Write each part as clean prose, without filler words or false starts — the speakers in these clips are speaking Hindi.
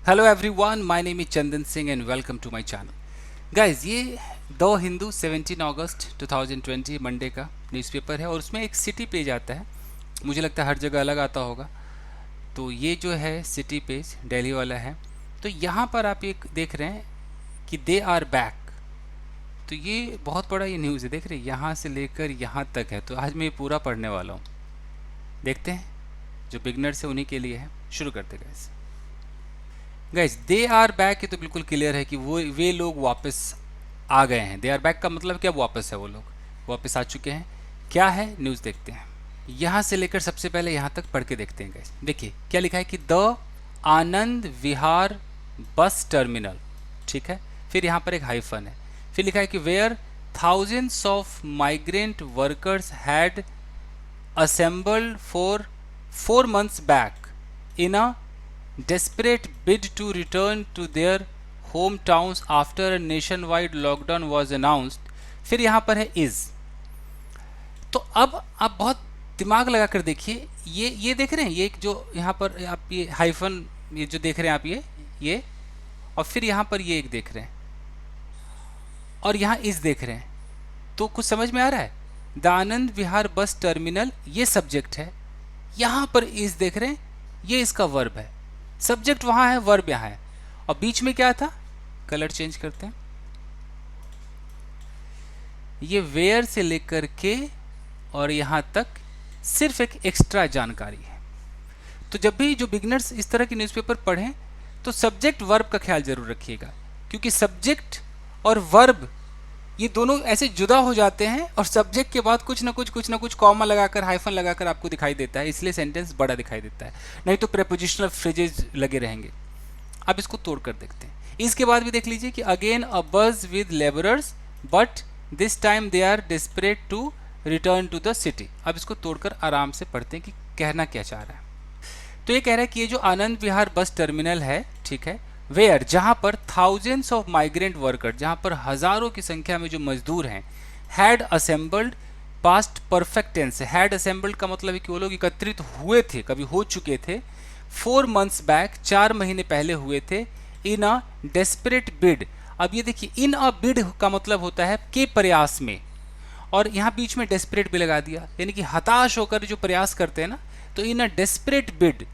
Hello everyone, my name is Chandan Singh and welcome to my channel. Guys, ये द हिंदू 17 अगस्त 2020 मंडे का न्यूज़पेपर है और उसमें एक सिटी पेज आता है। मुझे लगता है हर जगह अलग आता होगा। तो ये जो है सिटी पेज दिल्ली वाला है। तो यहाँ पर आप एक देख रहे हैं कि दे आर बैक। तो ये बहुत बड़ा ये न्यूज़ है, देख रहे हैं, यहाँ से लेकर यहाँ तक है। तो आज मैं ये पूरा पढ़ने वाला हूँ। देखते हैं, जो बिगनर्स है उन्हीं के लिए है। शुरू करते guys. Guys, they are back, ये तो बिल्कुल क्लियर है कि वो वे लोग वापस आ गए हैं। दे आर बैक का मतलब क्या? वापस है, वो लोग वापस आ चुके हैं। क्या है न्यूज़, देखते हैं। यहाँ से लेकर सबसे पहले यहाँ तक पढ़ के देखते हैं गाइज। देखिए क्या लिखा है कि the Anand Vihar bus terminal, ठीक है। फिर यहाँ पर एक हाइफन है। फिर लिखा है कि were thousands of migrant workers had assembled for 4 months back in a desperate bid to return to their hometowns after a nationwide lockdown was announced। फिर यहाँ पर है is। तो अब आप बहुत दिमाग लगा कर देखिए। ये देख रहे हैं, ये जो यहाँ पर आप ये हाइफन ये जो देख रहे हैं आप, ये और फिर यहाँ पर ये एक देख रहे हैं और यहाँ इस देख रहे हैं। तो कुछ समझ में आ रहा है? The Anand Vihar bus terminal ये सब्जेक्ट है, यहाँ पर इस देख रहे हैं, ये इसका वर्ब है। सब्जेक्ट वहाँ है, वर्ब यहाँ है। और बीच में क्या था? कलर चेंज करते हैं। ये वेयर से लेकर के और यहाँ तक सिर्फ एक एक्स्ट्रा जानकारी है। तो जब भी जो बिगनर्स इस तरह की न्यूज़पेपर पढ़ें तो सब्जेक्ट वर्ब का ख्याल जरूर रखिएगा, क्योंकि सब्जेक्ट और वर्ब ये दोनों ऐसे जुदा हो जाते हैं और सब्जेक्ट के बाद कुछ ना कुछ कॉमा लगाकर, हाइफन लगाकर आपको दिखाई देता है, इसलिए सेंटेंस बड़ा दिखाई देता है। नहीं तो प्रेपोजिशनल फ्रेजेस लगे रहेंगे। अब इसको तोड़ कर देखते हैं। इसके बाद भी देख लीजिए कि again a bus with labourers but this time they are desperate to return to the city. अब इसको तोड़कर आराम से पढ़ते हैं कि कहना क्या चाह रहा है। तो ये कह रहा है कि ये जो आनंद विहार बस टर्मिनल है, ठीक है, वेयर जहाँ पर थाउजेंड्स ऑफ माइग्रेंट वर्कर, जहाँ पर हज़ारों की संख्या में जो मजदूर हैं, had assembled, past perfect tense है। हैड असेंबल्ड का मतलब है कि वो लोग एकत्रित हुए थे, कभी हो चुके थे। 4 months बैक, 4 महीने पहले हुए थे। इन अ डेस्परेट बिड। अब ये देखिए, इन अ बिड का मतलब होता है के प्रयास में, और यहाँ बीच में डेस्परेट भी लगा दिया, यानी कि हताश होकर जो प्रयास करते हैं ना। तो इन अ डेस्परेट बिड,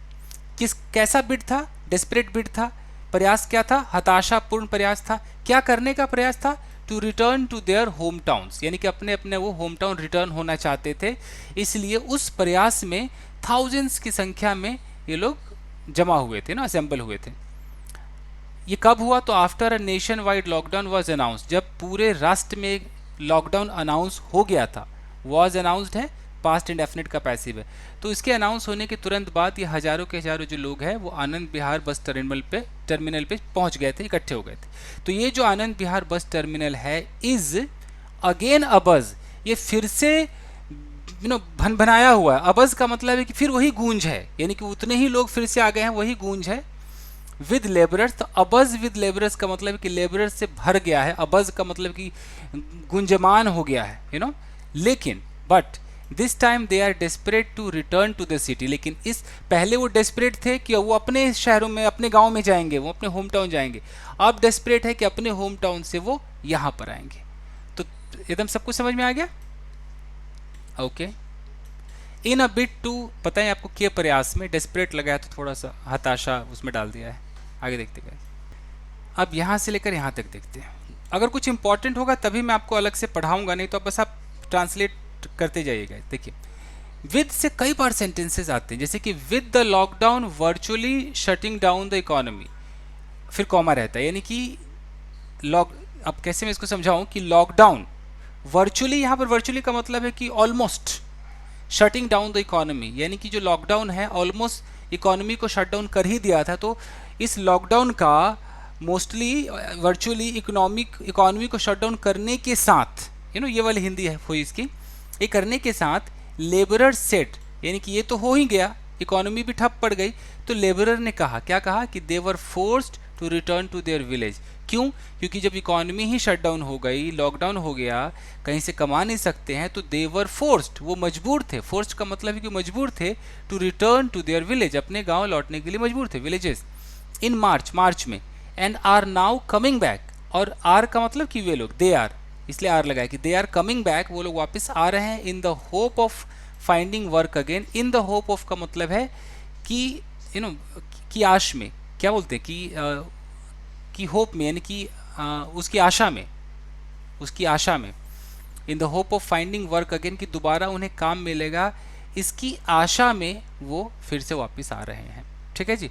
कैसा बिड था? डेस्परेट बिड था। प्रयास क्या था? हताशापूर्ण प्रयास था। क्या करने का प्रयास था? To return to their home towns, यानी कि अपने अपने वो होम टाउन रिटर्न होना चाहते थे। इसलिए उस प्रयास में थाउजेंड्स की संख्या में ये लोग जमा हुए थे ना, असेंबल हुए थे। ये कब हुआ? तो after a nation wide lockdown was announce, जब पूरे राष्ट्र में लॉकडाउन अनाउंस हो गया था। वॉज अनाउंस्ड है, पास्ट इंडेफिनिट का पैसिव है। तो इसके अनाउंस होने के तुरंत बाद ये हजारों के हजारों जो लोग हैं वो आनंद विहार बस टर्मिनल पे पहुंच गए थे, इकट्ठे हो गए थे। तो ये जो आनंद विहार बस टर्मिनल है इज अगेन अबज, ये फिर से भनभनाया हुआ है। अबज का मतलब है कि फिर वही गूंज है, यानी कि उतने ही लोग फिर से आ गए हैं, वही गूंज है। विद लेबरर्स, तो अबज विद लेबरर्स का मतलब है कि लेबरर्स से भर गया है। अबज का मतलब कि गुंजमान हो गया है। लेकिन but this time they are desperate to return to the city. लेकिन इस पहले वो डेस्परेट थे कि वो अपने शहरों में, अपने गांव में जाएंगे, वो अपने होम टाउन जाएंगे। अब डेस्परेट है कि अपने होम टाउन से वो यहाँ पर आएंगे। तो एकदम सब कुछ समझ में आ गया? Okay. In a bid to, पता है आपको, के प्रयास में डेस्परेट लगाया तो थोड़ा सा हताशा उसमें डाल दिया है। आगे देखते गए। अब यहाँ से लेकर यहाँ तक देखते हैं। अगर कुछ इंपॉर्टेंट होगा तभी मैं आपको अलग से पढ़ाऊंगा, नहीं तो बस आप ट्रांसलेट करते जाइएगा। देखिए, विद से कई बार सेंटेंसेस आते हैं, जैसे कि with the lockdown virtually shutting down the economy, फिर कॉमा रहता है, यानी कि अब कैसे मैं इसको समझाऊं कि लॉकडाउन वर्चुअली, यहाँ पर वर्चुअली का मतलब है कि almost shutting down the economy, यानी कि जो लॉकडाउन है ऑलमोस्ट इकोनॉमी को शट डाउन कर ही दिया था। तो इस लॉकडाउन का मोस्टली वर्चुअली इकोनॉमी को शट डाउन करने के साथ, ये वाली हिंदी है हुई इसकी, ये करने के साथ लेबरर सेट, यानी कि ये तो हो ही गया, इकोनॉमी भी ठप पड़ गई। तो लेबरर ने कहा, क्या कहा? कि they were forced to return to their village. क्यों? क्योंकि जब इकोनॉमी ही शट डाउन हो गई, लॉकडाउन हो गया, कहीं से कमा नहीं सकते हैं, तो दे वर फोर्स्ड, वो मजबूर थे। फोर्स्ड का मतलब है कि मजबूर थे to return to their village, अपने गांव लौटने के लिए मजबूर थे, विलेजेस। इन मार्च में, and are now coming back, और आर का मतलब कि वे लोग, दे आर, इसलिए आर लगाया कि दे आर कमिंग बैक, वो लोग वापस आ रहे हैं, इन the hope of finding work again. In the hope of का मतलब है कि की आश में, क्या बोलते हैं कि होप में, यानी कि उसकी आशा में, उसकी आशा में, इन the hope of finding work again, कि दोबारा उन्हें काम मिलेगा, इसकी आशा में वो फिर से वापस आ रहे हैं। ठीक है जी।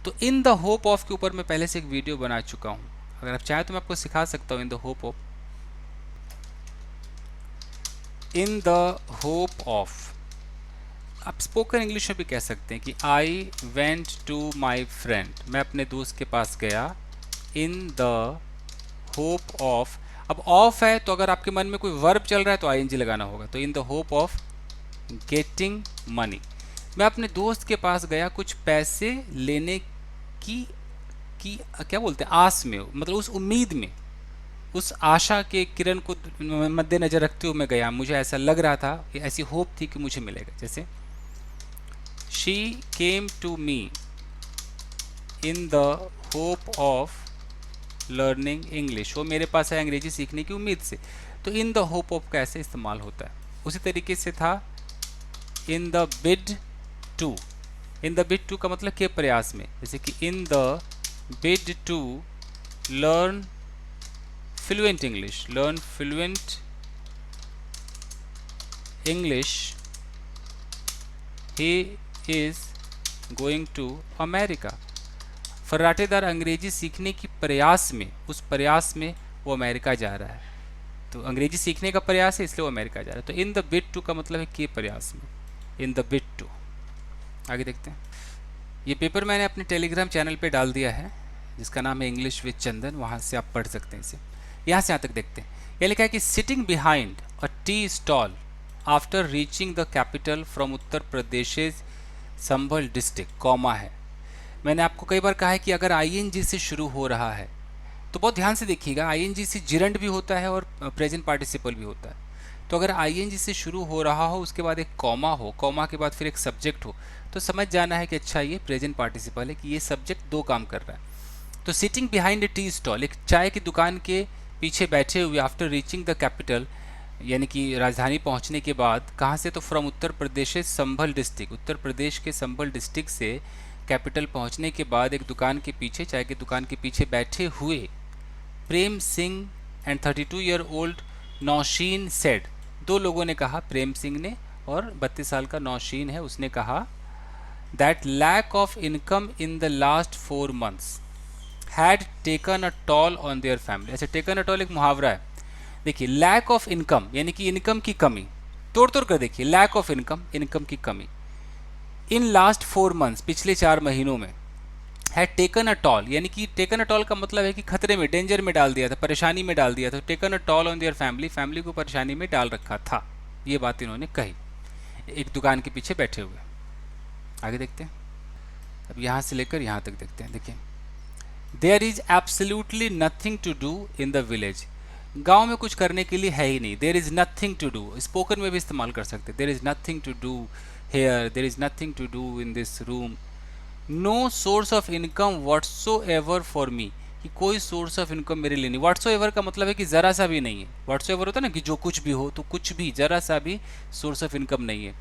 तो इन द होप ऑफ के ऊपर मैं पहले से एक वीडियो बना चुका हूँ, अगर आप चाहें तो मैं आपको सिखा सकता हूँ। In the hope of, in the hope of, आप स्पोकन इंग्लिश में भी कह सकते हैं कि I went to my friend, मैं अपने दोस्त के पास गया, इन द होप ऑफ। अब ऑफ है तो अगर आपके मन में कोई वर्ब चल रहा है तो आईएनजी लगाना होगा, तो इन the hope of getting money, मैं अपने दोस्त के पास गया कुछ पैसे लेने की क्या बोलते हैं, आस में, मतलब उस उम्मीद में, उस आशा के किरण को मद्देनजर रखते हुए मैं गया, मुझे ऐसा लग रहा था, ऐसी होप थी कि मुझे मिलेगा। जैसे she came to me in the hope of learning English, वो मेरे पास है अंग्रेजी सीखने की उम्मीद से। तो इन द होप ऑफ का ऐसे इस्तेमाल होता है। उसी तरीके से था in the bid to, in the bid to का मतलब के प्रयास में, जैसे कि in the bid to learn fluent English, learn fluent English, he is going to America, फर्राटेदार अंग्रेजी सीखने की प्रयास में, उस प्रयास में वो अमेरिका जा रहा है। तो अंग्रेजी सीखने का प्रयास है इसलिए वो अमेरिका जा रहा है। तो इन द बिड टू का मतलब है के प्रयास में, इन द बिड टू। आगे देखते हैं। ये पेपर मैंने अपने टेलीग्राम चैनल पे डाल दिया है जिसका नाम है इंग्लिश विद चंदन, वहाँ से आप पढ़ सकते हैं इसे। यहाँ से यहाँ तक देखते हैं। यह लिखा है कि sitting behind a tea stall after reaching the capital from Uttar Pradesh Sambhal district, comma है। मैंने आपको कई बार कहा है कि अगर आईएनजी से शुरू हो रहा है तो बहुत ध्यान से देखिएगा, आईएनजी से जिरंड भी होता है और प्रेजेंट पार्टिसिपल भी होता है। तो अगर आईएनजी से शुरू हो रहा हो, उसके बाद एक कॉमा हो, कॉमा के बाद फिर एक सब्जेक्ट हो, तो समझ जाना है कि अच्छा ये प्रेजेंट पार्टिसिपल है, कि ये सब्जेक्ट दो काम कर रहा है। तो sitting behind A tea stall, एक चाय की दुकान के पीछे बैठे हुए, आफ्टर रीचिंग द कैपिटल, यानी कि राजधानी पहुंचने के बाद, कहाँ से, तो from Uttar Pradesh Sambhal district, Uttar Pradesh के संभल डिस्ट्रिक्ट से कैपिटल पहुंचने के बाद एक दुकान के पीछे, चाय की दुकान के पीछे बैठे हुए Prem Singh and 32 year old Nausheen said, दो लोगों ने कहा, प्रेम सिंह ने और 32 साल का नौशीन है, उसने कहा that lack of income in the last 4 months had taken a toll on their family. अच्छा, टेकन अ टॉल एक मुहावरा है। देखिए, लैक ऑफ इनकम यानी कि इनकम की कमी, तोड़ तोड़ कर देखिए, लैक ऑफ इनकम, इनकम की कमी, इन लास्ट 4 months, पिछले 4 महीनों में, हैड टेकन अ टॉल, यानी कि टेकन अ टॉल का मतलब है कि खतरे में, डेंजर में डाल दिया था, परेशानी में डाल दिया था। Taken a toll on their family, family को परेशानी में डाल रखा था। ये बात इन्होंने कही एक दुकान के पीछे बैठे हुए। आगे देखते हैं। अब यहाँ से लेकर यहाँ तक देखते हैं। देखिए, there is absolutely nothing to do in the village, गांव में कुछ करने के लिए है ही नहीं। There is nothing to do, spoken में भी इस्तेमाल कर सकते हैं। There is nothing to do here, there is nothing to do in this room, no source of income whatsoever for me, कि कोई सोर्स ऑफ इनकम मेरे लिए नहीं। व्हाट्सोएवर का मतलब है कि ज़रा सा भी नहीं है। व्हाट्सोएवर होता है ना कि जो कुछ भी हो, तो कुछ भी, ज़रा सा भी सोर्स ऑफ इनकम नहीं है।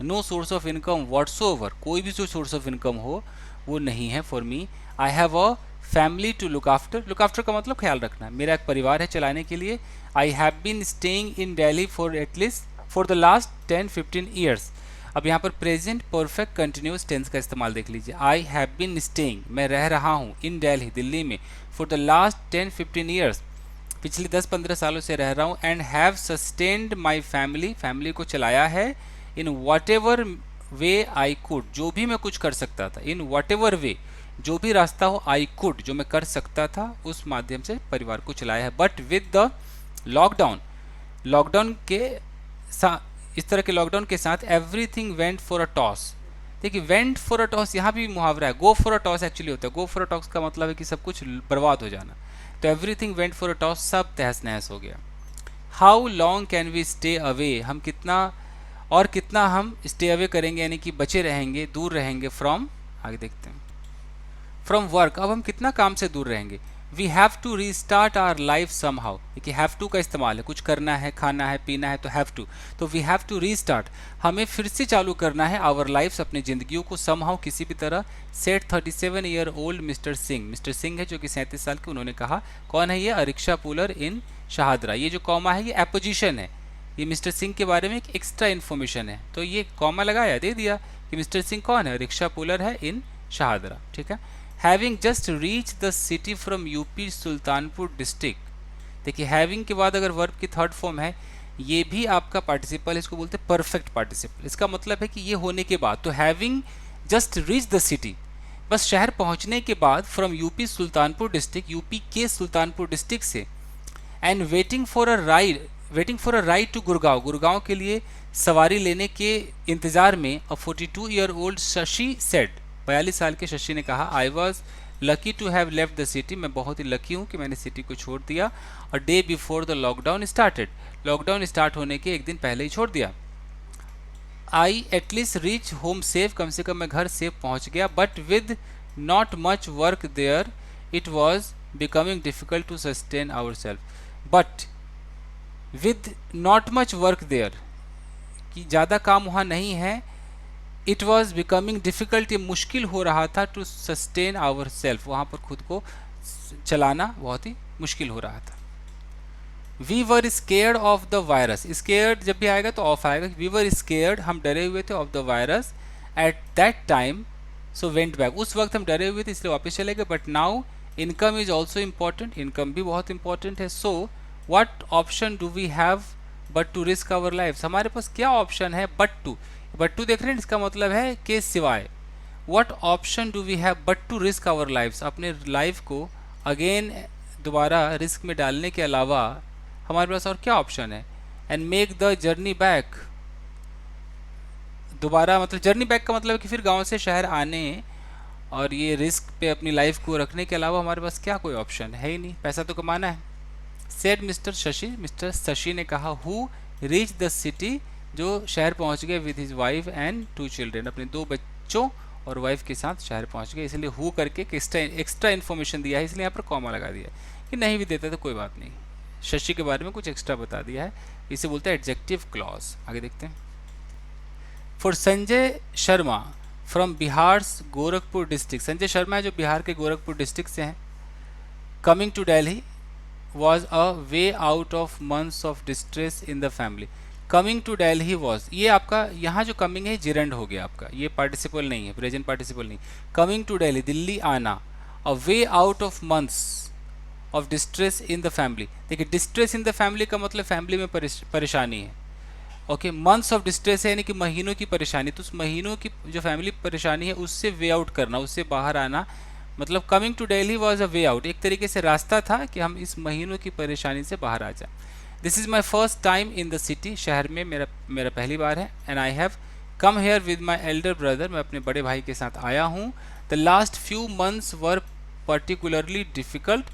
No source of income whatsoever, कोई भी जो सोर्स ऑफ इनकम हो वो नहीं है for me. I have a family to look after, look after का मतलब ख्याल रखना, मेरा एक परिवार है चलाने के लिए। I have been staying in Delhi for at least for the last 10-15 years. अब यहाँ पर प्रेजेंट परफेक्ट कंटिन्यूस टेंस का इस्तेमाल देख लीजिए। आई हैव बीन स्टेइंग, मैं रह रहा हूँ, इन दिल्ली, दिल्ली में, फॉर द लास्ट 10-15 ईयर्स, पिछले 10-15 सालों से रह रहा हूँ। And have sustained my family, family को चलाया है, in what ever way I could, जो भी मैं कुछ कर सकता था, इन वट एवर वे, जो भी रास्ता हो, आई कुड, जो मैं कर सकता था, उस माध्यम से परिवार को चलाया है। But with the lockdown, lockdown के साथ, इस तरह के लॉकडाउन के साथ, everything went for a toss. देखिए, वेंट फॉर अ टॉस यहाँ भी मुहावरा है, go for a toss actually होता है। गो फॉर अ टॉस का मतलब है कि सब कुछ बर्बाद हो जाना। तो everything went for a toss, सब तहस नहस हो गया। How long can we stay away, हम कितना और कितना हम स्टे अवे करेंगे, यानी कि बचे रहेंगे, दूर रहेंगे, फ्रॉम, आगे देखते हैं, फ्रॉम वर्क, अब हम कितना काम से दूर रहेंगे। We have to restart our life somehow, देखिए हैव टू का इस्तेमाल है, कुछ करना है, खाना है, पीना है, तो हैव टू, तो वी हैव टू रीस्टार्ट, हमें फिर से चालू करना है आवर लाइफ, अपनी जिंदगियों को समहाउ, किसी भी तरह। Set 37 year old mister Singh, mister Singh है जो कि 37 साल के, उन्होंने कहा। कौन है ये? अरिक्षा पुलर इन शाहदरा। ये जो कॉमा है ये एपोजिशन है, ये मिस्टर सिंह के बारे में एक एक्स्ट्रा इन्फॉर्मेशन है, तो ये कॉमा लगाया, दे दिया कि मिस्टर सिंह कौन है? रिक्शा पुलर है इन शाहदरा, ठीक है। Having just reach the city from UP Sultanpur district, देखिए हैविंग के बाद अगर वर्ब की थर्ड फॉर्म है, ये भी आपका पार्टिसिपल है, इसको बोलते हैं परफेक्ट पार्टिसिपल। इसका मतलब है कि ये होने के बाद, तो having just reach the city, बस शहर पहुंचने के बाद, from UP Sultanpur district, UP के सुल्तानपुर डिस्ट्रिक्ट से, and waiting for a ride to Gurgaon, Gurgaon के लिए सवारी लेने के इंतजार में, a 42 year old Shashi said, 42 साल के शशि ने कहा, I was lucky to have left the city, मैं बहुत ही लकी हूँ कि मैंने सिटी को छोड़ दिया, a day before the lockdown started, lockdown start होने के एक दिन पहले ही छोड़ दिया। I at least reach home safe, कम से कम मैं घर सेफ पहुँच गया, but with not much work there it was becoming difficult to sustain our self, but with not much work there, कि ज़्यादा काम वहाँ नहीं है, इट वॉज बिकमिंग डिफ़िकल्ट, ये मुश्किल हो रहा था, टू सस्टेन आवर सेल्फ, वहाँ पर खुद को चलाना बहुत ही मुश्किल हो रहा था। We were scared of the virus, scared जब भी आएगा तो ऑफ आएगा, वी वर स्केयर्ड, हम डरे हुए थे, of the virus at that time, so went back, उस वक्त हम डरे हुए थे इसलिए वापस चले गए, but now income is also important, income भी बहुत इंपॉर्टेंट है, so what option do we have but to risk our life, हमारे पास क्या ऑप्शन है बट टू, बट टू देख रहे हैं, इसका मतलब है के सिवाय, what option do we have but to risk our life, अपने लाइफ को अगेन दोबारा रिस्क में डालने के अलावा हमारे पास और क्या ऑप्शन है, and make the journey back, दोबारा मतलब जर्नी बैक का मतलब है कि फिर गांव से शहर आने और ये रिस्क पे अपनी लाइफ को रखने के अलावा हमारे पास क्या कोई ऑप्शन है ही नहीं, पैसा तो कमाना है। Said mister Shashi, mister Shashi ने कहा, हु रीच द सिटी, जो शहर पहुंच गए, with his wife and 2 children, अपने 2 बच्चों और वाइफ के साथ शहर पहुंच गए, इसलिए हु करके एक्स्ट्रा इन्फॉर्मेशन दिया है, इसलिए यहाँ पर कॉमा लगा दिया है, कि नहीं भी देता तो कोई बात नहीं, शशि के बारे में कुछ एक्स्ट्रा बता दिया है, इसे बोलते हैं एडजेक्टिव क्लॉज। आगे देखते हैं। For Sanjay Sharma from Bihar Gorakhpur district, Sanjay Sharma है जो बिहार के गोरखपुर डिस्ट्रिक्ट से हैं, coming to Delhi was a way out of months of distress in the family, coming to Delhi was, ये आपका यहाँ जो coming है जिरंड हो गया आपका, ये पार्टिसिपल नहीं है, प्रेजेंट पार्टिसिपल नहीं, coming to Delhi, दिल्ली आना, a way out of months of distress in the family, देखिए distress in the family का मतलब फैमिली में परेशानी है, ओके, मंथ्स ऑफ डिस्ट्रेस है यानी कि महीनों की परेशानी, तो उस महीनों की जो फैमिली परेशानी है उससे वे आउट करना, उससे बाहर आना, मतलब coming to Delhi was a way out, एक तरीके से रास्ता था कि हम इस महीनों की परेशानी से बाहर आ जाए। This is my first time in the city, शहर में मेरा पहली बार है, and I have come here with my elder brother, मैं अपने बड़े भाई के साथ आया हूँ। The last few months were particularly difficult,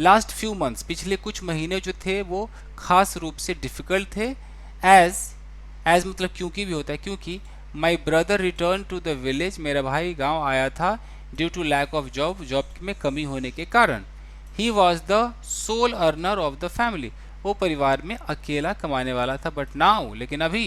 last few months, पिछले कुछ महीने जो थे वो खास रूप से डिफ़िकल्ट थे, एज मतलब क्योंकि भी होता है, क्योंकि my brother return to the village, मेरा भाई गाँव आया था, due to lack of job, job में कमी होने के कारण, he was the sole earner of the family, वो परिवार में अकेला कमाने वाला था, बट नाउ, लेकिन अभी,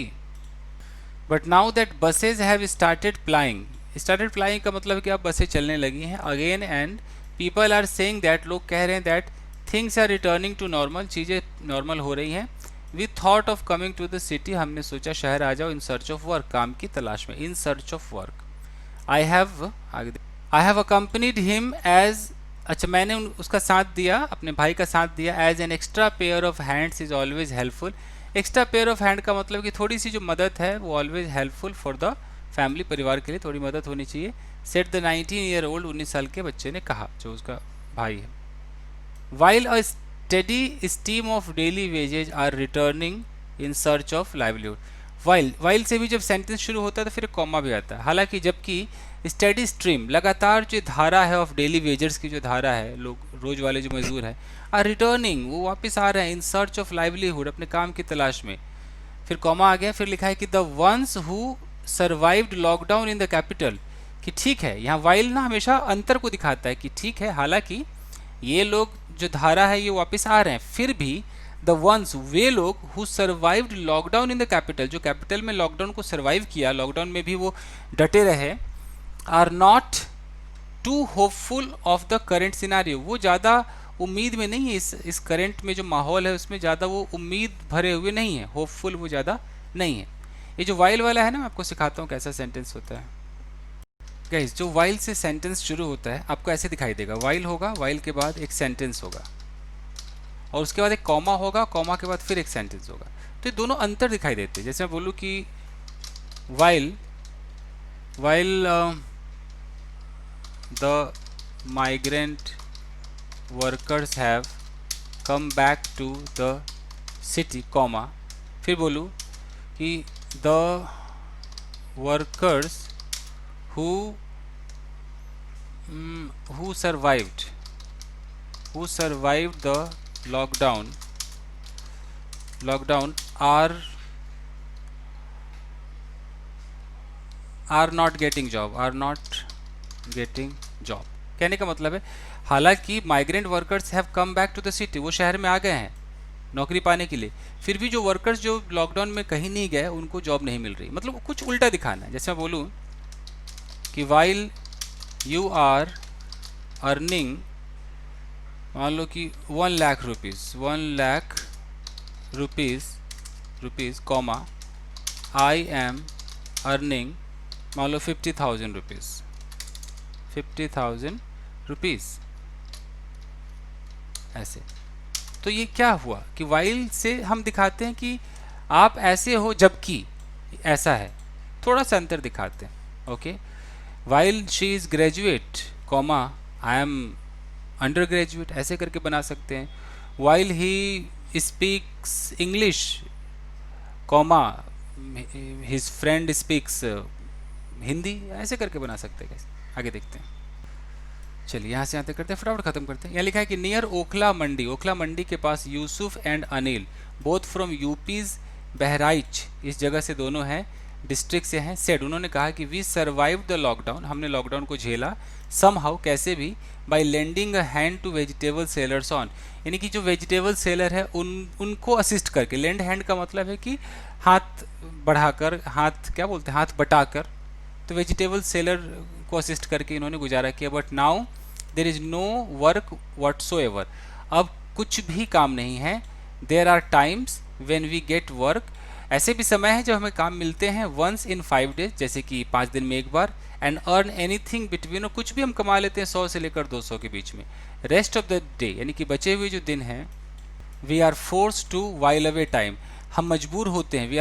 but now that buses have started flying, started flying का मतलब कि अब बसें चलने लगी हैं again, and people are saying that, लोग कह रहे हैं that things are returning to normal, चीज़ें नॉर्मल हो रही हैं। We thought of coming to the city, हमने सोचा शहर आ जाओ, इन सर्च ऑफ वर्क, काम की तलाश में, in search of work. I have accompanied him as, अच्छा मैंने उसका साथ दिया, अपने भाई का साथ दिया, as an extra pair of hands is always helpful, extra pair of hand का मतलब कि थोड़ी सी जो मदद है वो always helpful for the family, परिवार के लिए थोड़ी मदद होनी चाहिए। सेट द 19 ईयर ओल्ड, 19 साल के बच्चे ने कहा, जो उसका भाई है। While a steady stream of daily wages are returning in search of livelihood, while से भी जब सेंटेंस शुरू होता है तो फिर कॉमा भी आता है, हालांकि जबकि स्टडी स्ट्रीम, लगातार जो धारा है ऑफ डेली वेजर्स की जो धारा है, लोग रोज वाले जो मजदूर है, आर रिटर्निंग, वो वापस आ रहे हैं, इन सर्च ऑफ लाइवलीहुड, अपने काम की तलाश में, फिर कॉमा आ गया, फिर लिखा है कि the ones who survived lockdown in the capital, कि ठीक है, यहाँ वाइल ना हमेशा अंतर को दिखाता है कि ठीक है, हालांकि ये लोग जो धारा है ये वापस आ रहे हैं, फिर भी द वंस, वे लोग who survived lockdown in the capital, जो कैपिटल में लॉकडाउन को सर्वाइव किया, लॉकडाउन में भी वो डटे रहे, are not too hopeful of the current scenario, वो ज़्यादा उम्मीद में नहीं है, इस करंट में जो माहौल है उसमें ज़्यादा वो उम्मीद भरे हुए नहीं है, होपफुल वो ज़्यादा नहीं है। ये जो वाइल वाला है ना, मैं आपको सिखाता हूँ कैसा सेंटेंस होता है। गाइस, जो वाइल से सेंटेंस शुरू होता है आपको ऐसे दिखाई देगा, वाइल होगा, वाइल के बाद एक सेंटेंस होगा और उसके बाद एक कॉमा होगा, कॉमा के बाद फिर एक सेंटेंस होगा। तो ये दोनों अंतर दिखाई देते हैं। जैसे मैं बोलूँ कि while the migrant workers have come back to the city, comma, फिर बोलूँ कि the workers who survived the lockdown are not getting job, कहने का मतलब है हालांकि migrant workers have come back to the city, वो शहर में आ गए हैं नौकरी पाने के लिए, फिर भी जो वर्कर्स जो लॉकडाउन में कहीं नहीं गए उनको जॉब नहीं मिल रही। मतलब कुछ उल्टा दिखाना है। जैसे मैं बोलूँ कि वाइल यू आर अर्निंग, मान लो कि 1 lakh rupees comma, I am earning मान लो 50,000 रुपीज़, ऐसे। तो ये क्या हुआ कि वाइल से हम दिखाते हैं कि आप ऐसे हो जबकि ऐसा है, थोड़ा सा अंतर दिखाते हैं। Okay, while she is graduate comma I am under graduate, ऐसे करके बना सकते हैं। While he speaks English comma his friend speaks Hindi, ऐसे करके बना सकते हैं। आगे देखते हैं, चलिए यहाँ से यहाँ तक करते हैं, फटाफट खत्म करते हैं। यहाँ लिखा है कि नियर ओखला मंडी के पास Yusuf and Anil both from UP's Bahraich, इस जगह से दोनों हैं, डिस्ट्रिक्ट से हैं, सेड, उन्होंने कहा कि वी सर्वाइव द लॉकडाउन, हमने लॉकडाउन को झेला, सम हाउ, कैसे भी, by lending a hand to vegetable sellers on, यानी कि जो वेजिटेबल सेलर है उनको असिस्ट करके। लेंड हैंड का मतलब है कि हाथ बढ़ाकर, हाथ क्या बोलते हैं, हाथ बटाकर, तो वेजिटेबल सेलर को असिस्ट करके इन्होंने गुजारा किया। But now there is no work whatsoever, अब कुछ भी काम नहीं है। There are times when we get work, ऐसे भी समय है जब हमें काम मिलते हैं, वंस इन 5 डेज, जैसे कि 5 दिन में एक बार, एंड अर्न एनीथिंग बिटवीन, कुछ भी हम कमा लेते हैं 100 से लेकर 200 के बीच में। रेस्ट ऑफ द डे, यानी कि बचे हुए जो दिन हैं, we are forced to while away time, हम मजबूर होते हैं। वी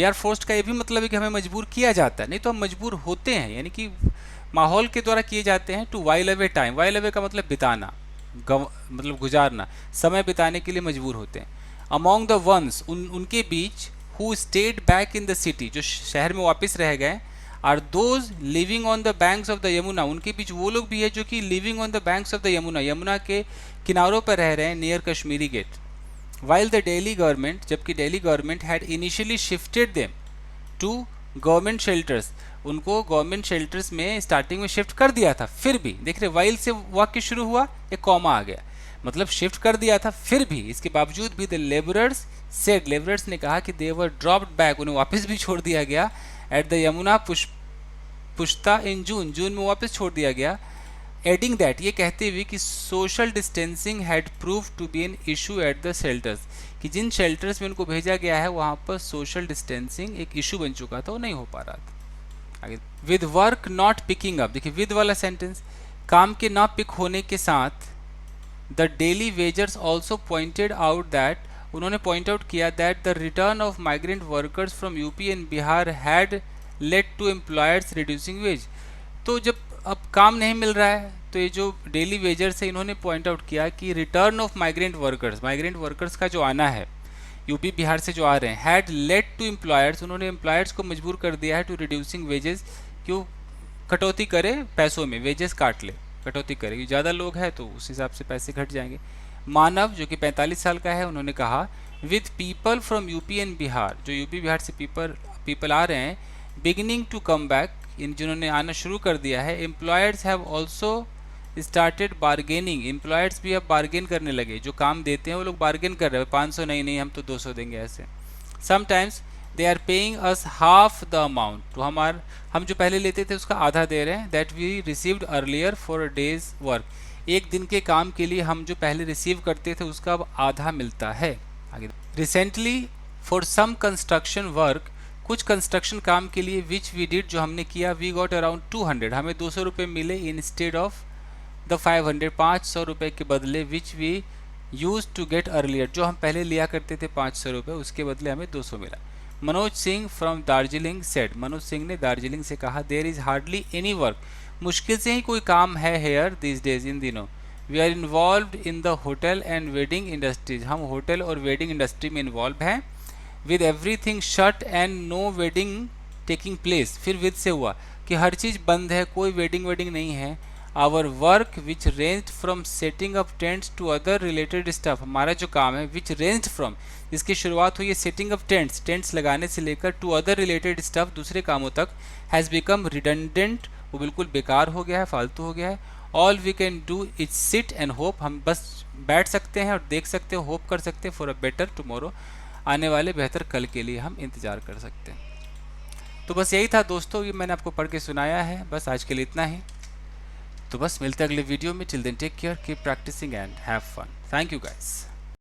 आर फोर्स्ड का ये भी मतलब है कि हमें मजबूर किया जाता है, नहीं तो हम मजबूर होते हैं, यानी कि माहौल के द्वारा किए जाते हैं। To while away time, while away का मतलब बिताना, मतलब गुजारना, समय बिताने के लिए मजबूर होते हैं। अमॉन्ग द वंस, उनके बीच, who stayed back in the city, जो शहर में वापस रह गए, are those living on the banks of the Yamuna, उनके बीच वो लोग भी है जो कि living on the banks of the Yamuna, Yamuna के किनारों पर रह रहे हैं, near Kashmiri Gate. While the Delhi government, जबकि Delhi government had initially shifted them to government shelters, उनको गवर्नमेंट शेल्टर्स में स्टार्टिंग में शिफ्ट कर दिया था, फिर भी देख रहे वाइल से वाक्य शुरू हुआ, एक कॉमा आ गया, मतलब शिफ्ट कर दिया था, फिर भी इसके बावजूद भी द लेबरर्स सेड, लेबरर्स ने कहा कि दे वर ड्रॉप्ड बैक, उन्हें वापस भी छोड़ दिया गया, एट द यमुना पुश्ता इन जून में वापस छोड़ दिया गया। एडिंग दैट, ये कहते हुए कि social distancing had prove to be an issue at the shelters, कि जिन शेल्टर्स में उनको भेजा गया है वहाँ पर सोशल डिस्टेंसिंग एक इशू बन चुका था, वो नहीं हो पा रहा था। आगे, with work not picking up, देखिए विद वाला सेंटेंस, काम के ना पिक होने के साथ, the daily wagers also pointed out that, उन्होंने पॉइंट आउट किया that the return of migrant workers from UP and Bihar had led to employers reducing wage, तो जब अब काम नहीं मिल रहा है तो ये जो डेली वेजर्स है इन्होंने पॉइंट आउट किया कि रिटर्न ऑफ माइग्रेंट वर्कर्स का जो आना है यूपी बिहार से जो आ रहे हैं, हैड लेड टू एम्प्लॉयर्स, उन्होंने एम्प्लॉयर्स को मजबूर कर दिया है टू रिड्यूसिंग वेजेस, क्यों कटौती करे पैसों में, वेजेस काट ले, कटौती करे, ज़्यादा लोग हैं तो उस हिसाब से पैसे घट जाएंगे। मानव जो कि 45 साल का है, उन्होंने कहा with people from UP and Bihar, जो यूपी बिहार से पीपल आ रहे हैं, बिगिनिंग टू कम बैक, इन जिन्होंने आना शुरू कर दिया है, employers have also started bargaining, employers भी अब बार्गेन करने लगे, जो काम देते हैं वो लोग बार्गेन कर रहे हैं, 500 नहीं हम तो 200 देंगे ऐसे। Sometimes they are paying us half the amount, तो हम जो पहले लेते थे उसका आधा दे रहे हैं, that we received earlier for a day's work, एक दिन के काम के लिए हम जो पहले रिसीव करते थे उसका अब आधा मिलता है। आगे recently for some construction work, कुछ कंस्ट्रक्शन काम के लिए विच वी डिड, जो हमने किया, वी गॉट अराउंड 200, हमें 200 रुपये मिले इंस्टेड ऑफ द 500, 500 रुपये के बदले, which we used to get earlier, जो हम पहले लिया करते थे 500 रुपये, उसके बदले हमें 200 मिला। मनोज सिंह फ्रॉम दार्जिलिंग सेड, मनोज सिंह ने दार्जिलिंग से कहा, there is hardly any work, मुश्किल से ही कोई काम है हेयर दिस डेज, इन दिनों। We are involve in the hotel and wedding industries, हम होटल और वेडिंग इंडस्ट्री में इन्वॉल्व हैं। With everything shut and no wedding taking place, फिर विद से हुआ कि हर चीज़ बंद है, कोई वेडिंग नहीं है। Our work which range from setting up tents to other related stuff, हमारा जो काम है विच रेंज फ्रॉम, जिसकी शुरुआत हुई है सेटिंग अप टेंट्स, टेंट्स लगाने से लेकर टू अदर रिलेटेड स्टफ, दूसरे कामों तक, हैज़ बिकम रिडंडेंट, वो बिल्कुल बेकार हो गया है, फालतू हो गया है। All we can do is sit and hope, हम बस बैठ सकते हैं और देख सकते हैं, होप कर सकते हैं फॉर अ बेटर टुमारो, आने वाले बेहतर कल के लिए हम इंतज़ार कर सकते हैं। तो बस यही था दोस्तों, ये मैंने आपको पढ़ के सुनाया है, बस आज के लिए इतना ही। तो बस मिलते हैं अगले वीडियो में, till then take care, keep practicing and have fun, thank you guys.